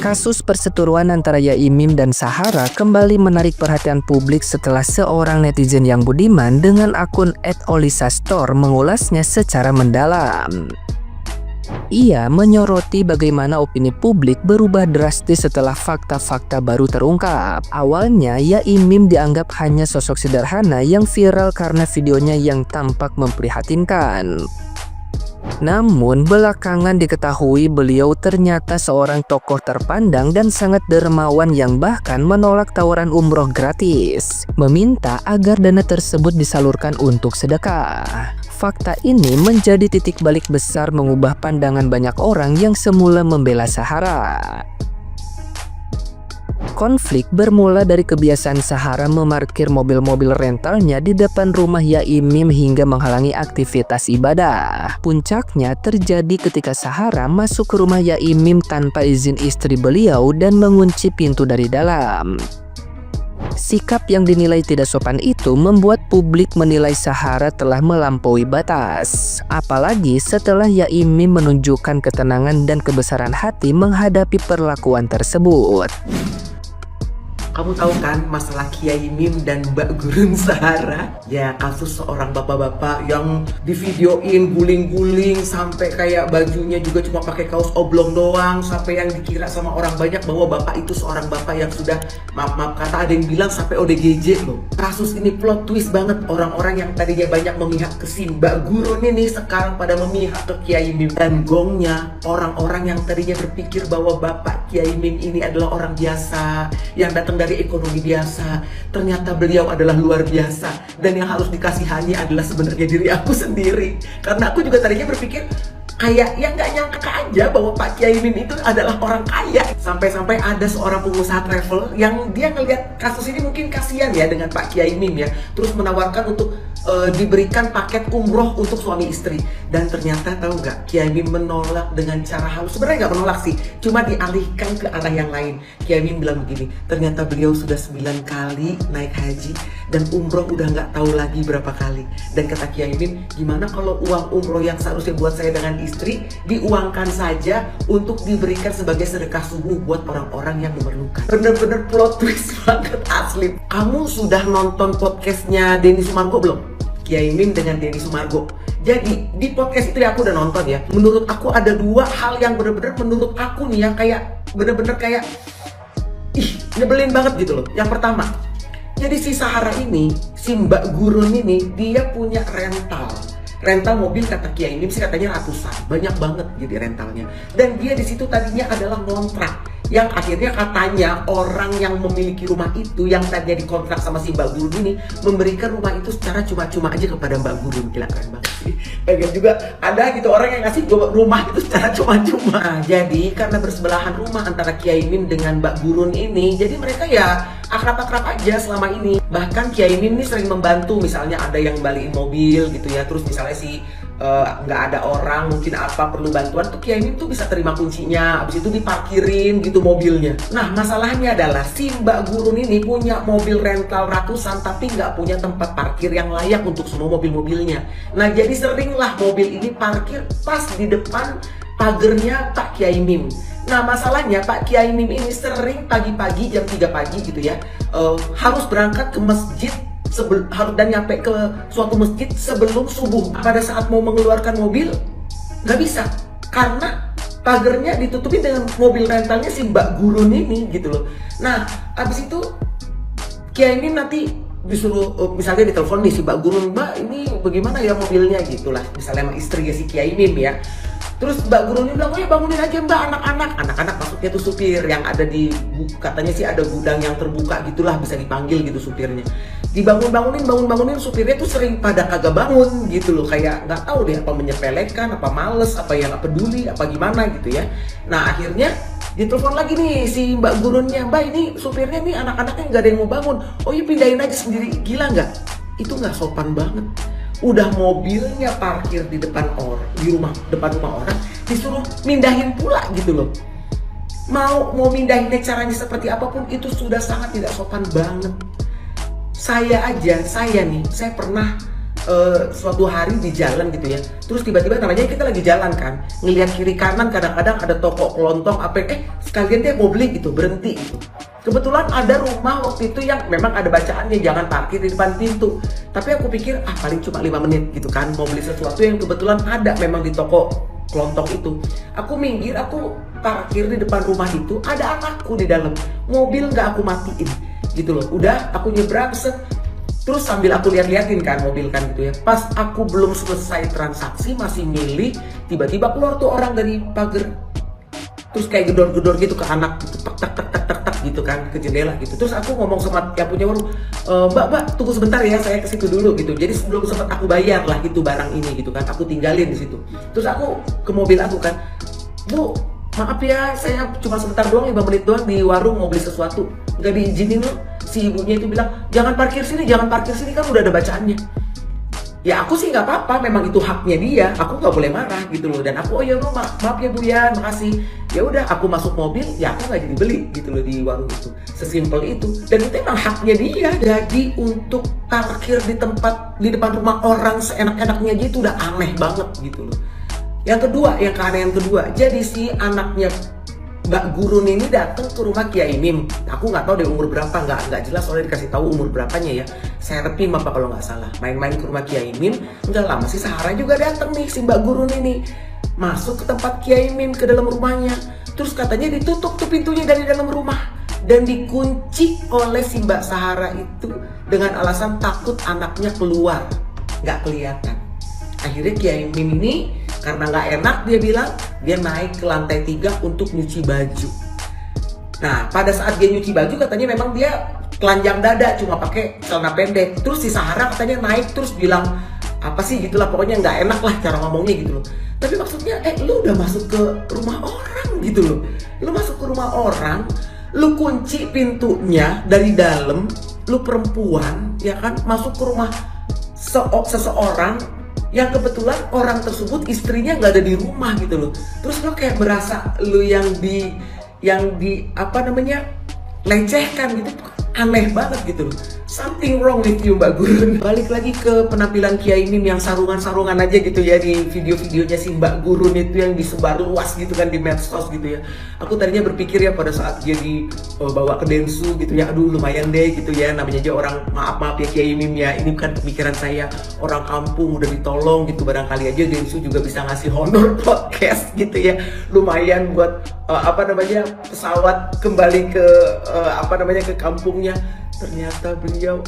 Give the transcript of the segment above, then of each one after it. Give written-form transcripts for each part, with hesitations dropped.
Kasus perseteruan antara Yaimim dan Sahara kembali menarik perhatian publik setelah seorang netizen yang budiman dengan akun @olisastore mengulasnya secara mendalam. Ia menyoroti bagaimana opini publik berubah drastis setelah fakta-fakta baru terungkap. Awalnya, Yaimim dianggap hanya sosok sederhana yang viral karena videonya yang tampak memprihatinkan. Namun, belakangan diketahui beliau ternyata seorang tokoh terpandang dan sangat dermawan yang bahkan menolak tawaran umroh gratis, meminta agar dana tersebut disalurkan untuk sedekah. Fakta ini menjadi titik balik besar mengubah pandangan banyak orang yang semula membela Sahara. Konflik bermula dari kebiasaan Sahara memarkir mobil-mobil rentalnya di depan rumah Yaimim hingga menghalangi aktivitas ibadah. Puncaknya terjadi ketika Sahara masuk ke rumah Yaimim tanpa izin istri beliau dan mengunci pintu dari dalam. Sikap yang dinilai tidak sopan itu membuat publik menilai Sahara telah melampaui batas. Apalagi setelah Yaimim menunjukkan ketenangan dan kebesaran hati menghadapi perlakuan tersebut. Kamu tahu kan masalah Yaimim dan Mbak Gurun Sahara? Ya, kasus seorang bapak-bapak yang divideoin guling-guling sampai kayak bajunya juga cuma pakai kaos oblong doang, sampai yang dikira sama orang banyak bahwa bapak itu seorang bapak yang sudah maaf kata ada yang bilang sampai ODGJ loh. Kasus ini plot twist banget. Orang-orang yang tadinya banyak memihak ke si Mbak Gurun ini sekarang pada memihak ke Yaimim. Dan gongnya, orang-orang yang tadinya berpikir bahwa bapak Yaimim ini adalah orang biasa yang datang dari ekonomi biasa, ternyata beliau adalah luar biasa, dan yang harus dikasihani adalah sebenarnya diri aku sendiri. Karena aku juga tadinya berpikir kayak yang nggak nyangka aja bahwa Pak Yaimim itu adalah orang kaya. Sampai-sampai ada seorang pengusaha travel yang dia ngelihat kasus ini mungkin kasihan ya dengan Pak Yaimim ya, terus menawarkan untuk diberikan paket umroh untuk suami istri. Dan ternyata tahu nggak, Yaimim menolak dengan cara halus. Sebenarnya nggak menolak sih, cuma dialihkan ke arah yang lain. Yaimim bilang begini, ternyata beliau sudah 9 kali naik haji dan umroh udah nggak tahu lagi berapa kali. Dan kata Yaimim, gimana kalau uang umroh yang seharusnya buat saya dengan istri diuangkan saja untuk diberikan sebagai sedekah subuh buat orang-orang yang memerlukan. Bener-bener plot twist banget asli. Kamu sudah nonton podcastnya Denny Sumargo belum? Yaimim dengan Denny Sumargo. Jadi di podcast itu ya aku udah nonton ya. Menurut aku ada 2 hal yang bener-bener menurut aku nih ya kayak bener-bener kayak nyebelin banget gitu loh. Yang pertama, jadi si Sahara ini, si Mbak Gurun ini, dia punya rental mobil. Kata Yaimim sih katanya ratusan, banyak banget jadi rentalnya. Dan dia di situ tadinya adalah ngontrak, yang akhirnya katanya orang yang memiliki rumah itu yang tadinya dikontrak sama si Mbak Gurun ini memberikan rumah itu secara cuma-cuma aja kepada Mbak Gurun. Gila, keren banget sih. Pengen juga ada gitu orang yang ngasih rumah itu secara cuma-cuma. Nah, jadi karena bersebelahan rumah antara Yaimim dengan Mbak Gurun ini, jadi mereka ya akrab-akrab aja selama ini. Bahkan Yaimim ini sering membantu, misalnya ada yang balikin mobil gitu ya, terus misalnya si nggak ada orang mungkin apa perlu bantuan tuh Yaimim tuh bisa terima kuncinya, habis itu diparkirin gitu mobilnya. Nah, masalahnya adalah si Mbak Gurun ini punya mobil rental ratusan tapi nggak punya tempat parkir yang layak untuk semua mobil-mobilnya. Nah, jadi seringlah mobil ini parkir pas di depan pagernya Pak Yaimim. Nah, masalahnya Pak Yaimim ini sering pagi-pagi jam 3 pagi gitu ya, harus berangkat ke masjid dan nyampe ke suatu masjid sebelum subuh. Pada saat mau mengeluarkan mobil nggak bisa karena pagernya ditutupin dengan mobil rentalnya si Mbak Gurun ini gitu loh. Nah, abis itu Yaimim nanti disuruh misalnya ditelepon nih si Mbak Gurun, Mbak ini bagaimana ya mobilnya gitulah, misalnya sama istri ya si Yaimim ya. Terus Mbak Gurun bilang, oh ya bangunin aja Mbak anak-anak maksudnya tuh supir yang ada di, katanya sih ada gudang yang terbuka gitulah, bisa dipanggil gitu supirnya. Bangunin supirnya tuh sering pada kagak bangun gitu loh, kayak nggak tahu deh apa menyepelekan, apa males, apa yang nggak peduli, apa gimana gitu ya. Nah, akhirnya ditelepon lagi nih si Mbak Gurunnya, Mbak ini supirnya nih anak-anaknya nggak ada yang mau bangun, oh ya pindahin aja sendiri. Gila nggak? Itu nggak sopan banget. Udah mobilnya parkir di depan depan rumah orang, disuruh mindahin pula gitu loh. Mau mindahinnya caranya seperti apapun itu sudah sangat tidak sopan banget. Saya pernah suatu hari di jalan gitu ya, terus tiba-tiba namanya kita lagi jalan kan, ngelihat kiri kanan kadang-kadang ada toko kelontong sekalian dia mau beli gitu, berhenti gitu. Kebetulan ada rumah waktu itu yang memang ada bacaannya jangan parkir di depan pintu. Tapi aku pikir paling cuma 5 menit gitu kan, mau beli sesuatu yang kebetulan ada memang di toko kelontong itu. Aku minggir, aku parkir di depan rumah itu, ada anakku di dalam. Mobil nggak aku matiin gitu loh. Udah aku nyebrang set. Terus sambil aku lihat-liatin kan mobil kan gitu ya. Pas aku belum selesai transaksi masih milih, tiba-tiba keluar tuh orang dari pagar. Terus kayak gedor-gedor gitu ke anak gitu, tak gitu kan ke jendela gitu. Terus aku ngomong sama yang punya warung, mbak tunggu sebentar ya, saya ke situ dulu gitu. Jadi sebelum sempat aku bayar lah gitu barang ini gitu kan, aku tinggalin di situ. Terus aku ke mobil aku kan, Bu maaf ya, saya cuma sebentar doang, 5 menit doang di warung mau beli sesuatu, nggak diizinin loh. Si ibunya itu bilang jangan parkir sini kan udah ada bacaannya. Ya aku sih nggak apa-apa, memang itu haknya dia, aku nggak boleh marah gitu loh. Dan aku maaf ya Bu ya, makasih. Ya udah aku masuk mobil, ya aku nggak jadi beli gitu loh di warung itu, sesimpel itu. Dan itu emang haknya dia. Jadi untuk parkir di depan rumah orang seenak-enaknya aja itu udah aneh banget gitu loh. Yang kedua, yang keanehan kedua, jadi si anaknya Mbak Gurun ini datang ke rumah Kiai Mim. Aku nggak tahu deh umur berapa, nggak jelas soalnya dikasih tahu umur berapanya ya. Serpim apa kalau nggak salah. Main-main ke rumah Kiai Mim, nggak lama si Sahara juga datang nih, si Mbak Gurun ini masuk ke tempat Kiai Mim ke dalam rumahnya. Terus katanya ditutup tuh pintunya dari dalam rumah dan dikunci oleh si Mbak Sahara itu dengan alasan takut anaknya keluar, nggak kelihatan. Akhirnya Kiai Mim ini karena nggak enak dia bilang, dia naik ke lantai 3 untuk nyuci baju. Nah pada saat dia nyuci baju katanya memang dia telanjang dada, cuma pakai celana pendek. Terus si Sahara katanya naik terus bilang apa sih gitulah, pokoknya nggak enak lah cara ngomongnya gitu loh. Tapi maksudnya lu udah masuk ke rumah orang gitu loh. Lu masuk ke rumah orang, lu kunci pintunya dari dalam, lu perempuan ya kan, masuk ke rumah seseorang yang kebetulan orang tersebut istrinya nggak ada di rumah gitu loh. Terus lo kayak berasa lo yang di apa namanya lecehkan gitu, aneh banget gitu loh. Something wrong with you Mbak Gurun. Balik lagi ke penampilan Kiai Mim yang sarungan-sarungan aja gitu ya di video-videonya si Mbak Gurun itu yang disebar luas gitu kan di medsos gitu ya. Aku tadinya berpikir ya pada saat dia dibawa ke Densu gitu ya, aduh lumayan deh gitu ya, namanya aja orang, maaf ya Kiai Mim ya, ini bukan pemikiran saya, orang kampung udah ditolong gitu, barangkali aja Densu juga bisa ngasih honor podcast gitu ya, lumayan buat apa namanya pesawat kembali ke ke kampungnya. Ternyata beliau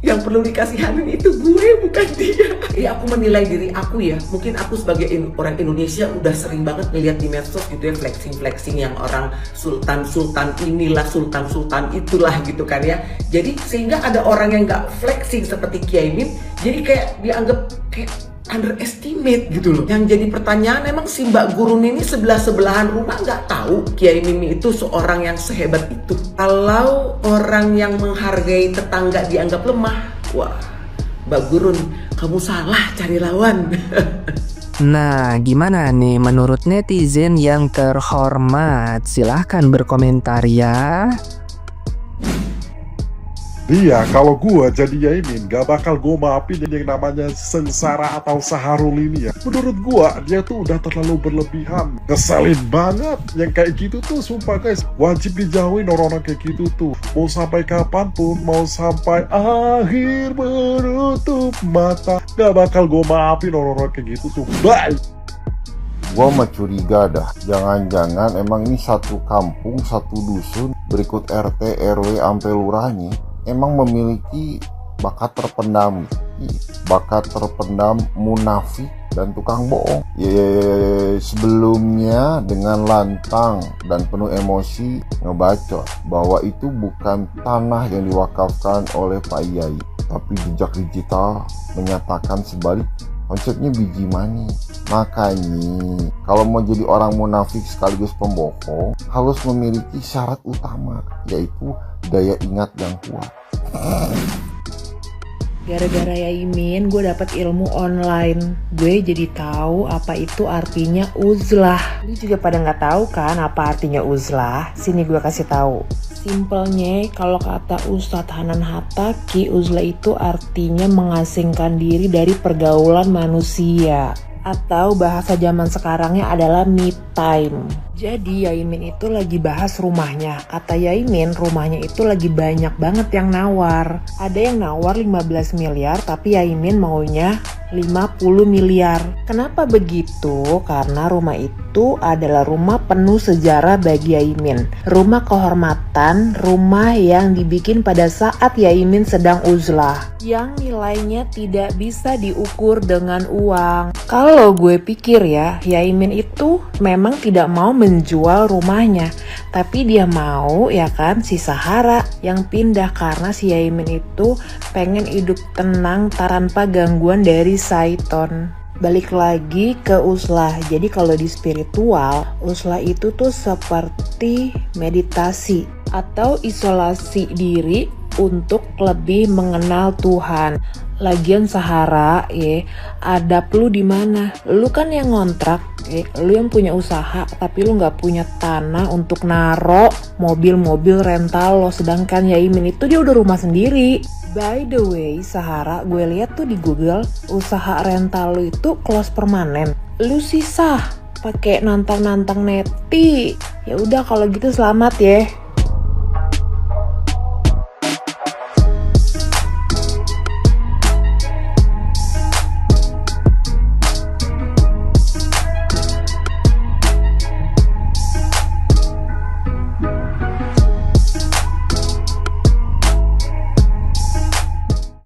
yang perlu dikasihanin itu gue, bukan dia. Aku menilai diri aku ya, mungkin aku sebagai orang Indonesia udah sering banget ngeliat di medsos gitu ya, flexing yang orang sultan inilah, sultan itulah gitu kan ya. Jadi sehingga ada orang yang nggak flexing seperti Kiai Mim, jadi kayak dianggap kayak underestimate gitu loh. Yang jadi pertanyaan, emang si Mbak Gurun ini sebelahan rumah nggak tahu Kiai Mimi itu seorang yang sehebat itu? Kalau orang yang menghargai tetangga dianggap lemah, wah Mbak Gurun kamu salah cari lawan. Nah, gimana nih menurut netizen yang terhormat? Silahkan berkomentar ya. Iya, kalau gua jadi Yaimin gak bakal gua maafin yang namanya Sengsara atau Saharul ini ya. Menurut gua dia tuh udah terlalu berlebihan, ngeselin banget. Yang kayak gitu tuh sumpah guys, wajib dijauhin orang-orang kayak gitu tuh. Mau sampai kapanpun, mau sampai akhir menutup mata, gak bakal gua maafin orang-orang kayak gitu tuh. Bye. Gua mah curiga dah, jangan-jangan emang ini satu kampung, satu dusun, berikut RT, RW, sampai lurahnya emang memiliki bakat terpendam, munafik dan tukang bohong. Sebelumnya dengan lantang dan penuh emosi ngebacot bahwa itu bukan tanah yang diwakafkan oleh Pak Yai, tapi jejak digital menyatakan sebalik. Konsepnya biji manis. Makanya kalau mau jadi orang munafik sekaligus pembohong, harus memiliki syarat utama, yaitu daya ingat yang kuat. Gara-gara Yaimin, gue dapet ilmu online. Gue jadi tahu apa itu artinya uzlah. Lu juga pada nggak tahu kan apa artinya uzlah? Sini gue kasih tahu. Simpelnya, kalau kata Ustadz Hanan Hattaqi, uzlah itu artinya mengasingkan diri dari pergaulan manusia. Atau bahasa zaman sekarangnya adalah me time. Jadi Yaimin itu lagi bahas rumahnya. Kata Yaimin, rumahnya itu lagi banyak banget yang nawar. Ada yang nawar 15 miliar, tapi Yaimin maunya 50 miliar. Kenapa begitu? Karena rumah itu adalah rumah penuh sejarah bagi Yaimin. Rumah kehormatan, rumah yang dibikin pada saat Yaimin sedang uzlah. Yang nilainya tidak bisa diukur dengan uang. Kalau gue pikir ya, Yaimin itu memang tidak mau menjual rumahnya, tapi dia mau ya kan si Sahara yang pindah karena si Yaimin itu pengen hidup tenang tanpa gangguan dari Saiton. Balik lagi ke uzlah. Jadi kalau di spiritual, uzlah itu tuh seperti meditasi atau isolasi diri untuk lebih mengenal Tuhan. Lagian Sahara, adab lu di mana? Lu kan yang ngontrak, lu yang punya usaha, tapi lu nggak punya tanah untuk naro mobil-mobil rental lo. Sedangkan Yaimin itu dia udah rumah sendiri. By the way, Sahara, gue lihat tuh di Google, usaha rental lu itu close permanen. Lu sih sah, pakai nantang-nantang neti. Ya udah kalau gitu selamat ya.